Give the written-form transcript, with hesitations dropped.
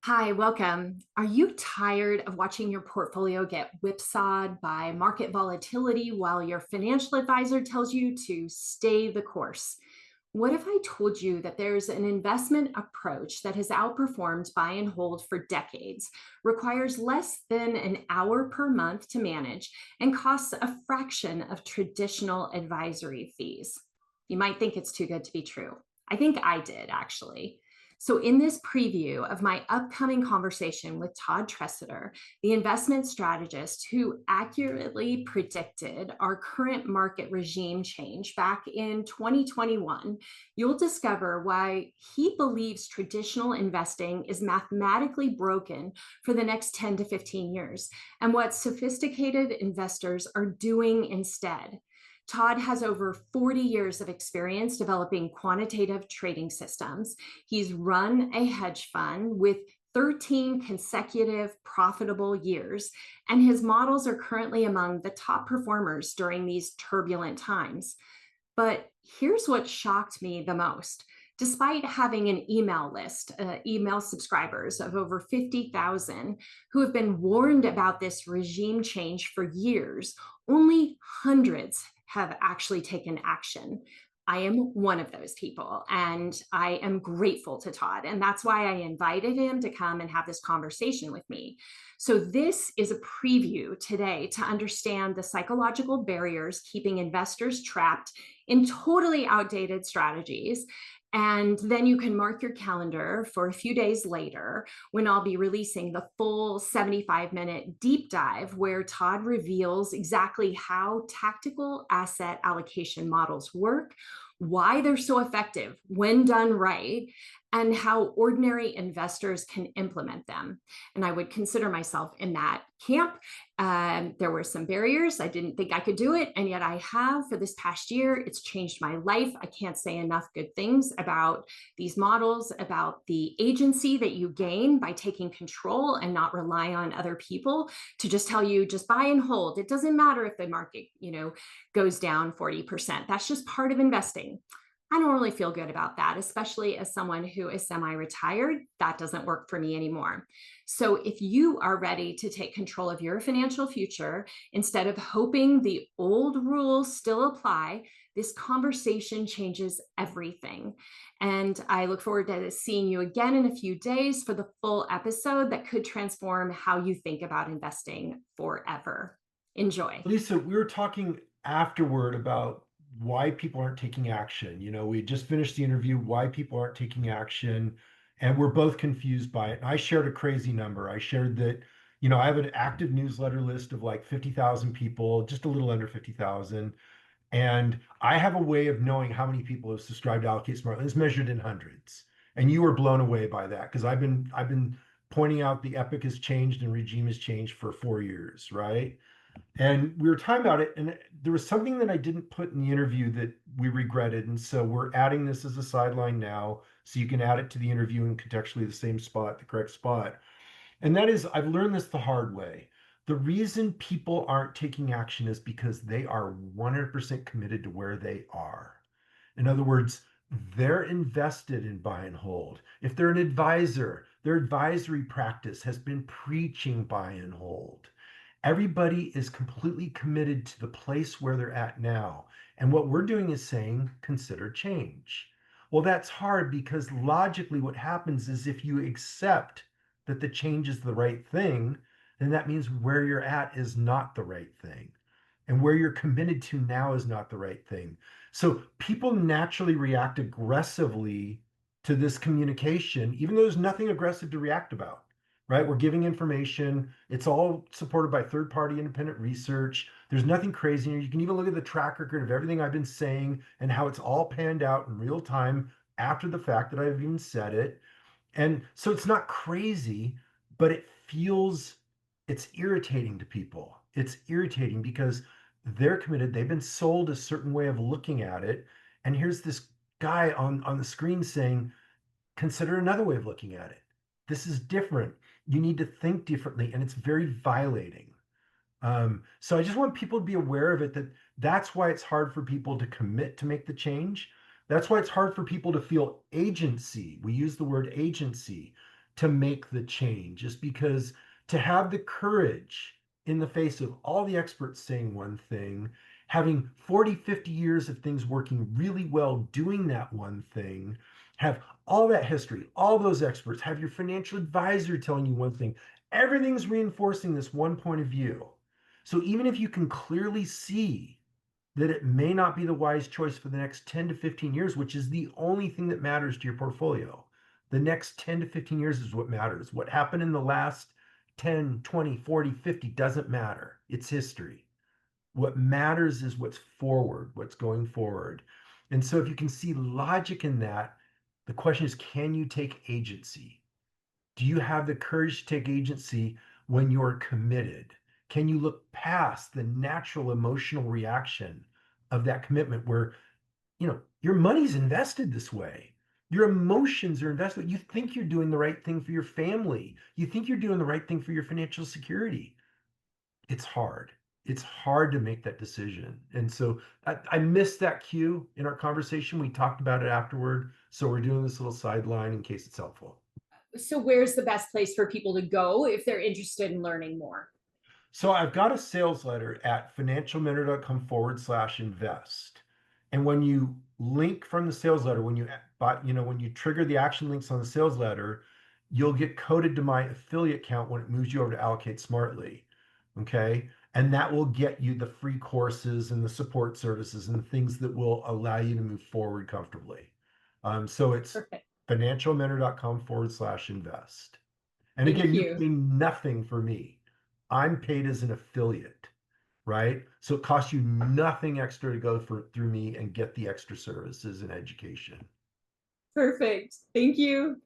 Hi, welcome. Are you tired of watching your portfolio get whipsawed by market volatility while your financial advisor tells you to stay the course? What if I told you that there's an investment approach that has outperformed buy and hold for decades, requires less than an hour per month to manage, and costs a fraction of traditional advisory fees? You might think it's too good to be true. I think I did, actually. So, in this preview of my upcoming conversation with Todd Tressiter, the investment strategist who accurately predicted our current market regime change back in 2021, you'll discover why he believes traditional investing is mathematically broken for the next 10 to 15 years and what sophisticated investors are doing instead. Todd has over 40 years of experience developing quantitative trading systems. He's run a hedge fund with 13 consecutive profitable years, and his models are currently among the top performers during these turbulent times. But here's what shocked me the most. Despite having an email list, email subscribers of over 50,000 who have been warned about this regime change for years, only hundreds have actually taken action. I am one of those people, and I am grateful to Todd. And that's why I invited him to come and have this conversation with me. So, this is a preview today to understand the psychological barriers keeping investors trapped in totally outdated strategies. And then you can mark your calendar for a few days later when I'll be releasing the full 75-minute deep dive where Todd reveals exactly how tactical asset allocation models work, why they're so effective when done right, and how ordinary investors can implement them. And I would consider myself in that camp. There were some barriers. I didn't think I could do it. And yet I have for this past year. It's changed my life. I can't say enough good things about these models, about the agency that you gain by taking control and not rely on other people to just tell you, just buy and hold. It doesn't matter if the market, goes down 40%. That's just part of investing. I don't really feel good about that, especially as someone who is semi retired. That doesn't work for me anymore. So, if you are ready to take control of your financial future instead of hoping the old rules still apply, this conversation changes everything. And I look forward to seeing you again in a few days for the full episode that could transform how you think about investing forever. Enjoy. Lisa, we were talking afterward about why people aren't taking action. We just finished the interview, why people aren't taking action, and we're both confused by it. I shared a crazy number. I shared that, I have an active newsletter list of like 50,000 people, just a little under 50,000. And I have a way of knowing how many people have subscribed to Allocate Smartly. It's measured in hundreds. And you were blown away by that because I've been pointing out the epic has changed and regime has changed for 4 years, right? And we were talking about it, and there was something that I didn't put in the interview that we regretted. And so we're adding this as a sideline now, so you can add it to the interview in contextually the same spot, the correct spot. And that is, I've learned this the hard way. The reason people aren't taking action is because they are 100% committed to where they are. In other words, they're invested in buy and hold. If they're an advisor, their advisory practice has been preaching buy and hold. Everybody is completely committed to the place where they're at now. And what we're doing is saying, consider change. Well, that's hard because logically, what happens is if you accept that the change is the right thing, then that means where you're at is not the right thing. And where you're committed to now is not the right thing. So people naturally react aggressively to this communication, even though there's nothing aggressive to react about, right? We're giving information. It's all supported by third party independent research. There's nothing crazy here. You can even look at the track record of everything I've been saying and how it's all panned out in real time after the fact that I've even said it. And so it's not crazy, but it's irritating to people. It's irritating because they're committed. They've been sold a certain way of looking at it. And here's this guy on the screen saying, consider another way of looking at it. This is different. You need to think differently. And it's very violating. So I just want people to be aware of it, that that's why it's hard for people to commit to make the change. That's why it's hard for people to feel agency. We use the word agency. to make the change, is because to have the courage in the face of all the experts saying one thing, having 40, 50 years of things working really well, doing that one thing, have all that history, all those experts, have your financial advisor telling you one thing, everything's reinforcing this one point of view. So even if you can clearly see that it may not be the wise choice for the next 10 to 15 years, which is the only thing that matters to your portfolio. The next 10 to 15 years is what matters. What happened in the last 10, 20, 40, 50 doesn't matter. It's history. What matters is what's forward, what's going forward. And so if you can see logic in that, the question is, can you take agency? Do you have the courage to take agency when you're committed? Can you look past the natural emotional reaction of that commitment where, your money's invested this way? Your emotions are invested. You think you're doing the right thing for your family. You think you're doing the right thing for your financial security. It's hard. It's hard to make that decision. And so I missed that cue in our conversation. We talked about it afterward. So we're doing this little sideline in case it's helpful. So, where's the best place for people to go if they're interested in learning more? So I've got a sales letter at financialmentor.com/invest. And when you link from the sales letter, when you trigger the action links on the sales letter, you'll get coded to my affiliate account when it moves you over to allocate smartly. Okay. And that will get you the free courses and the support services and the things that will allow you to move forward comfortably. So it's Perfect. financialmentor.com/invest. And Thank again, you you. pay nothing for me. I'm paid as an affiliate, right? So it costs you nothing extra to go through me and get the extra services and education. Perfect. Thank you.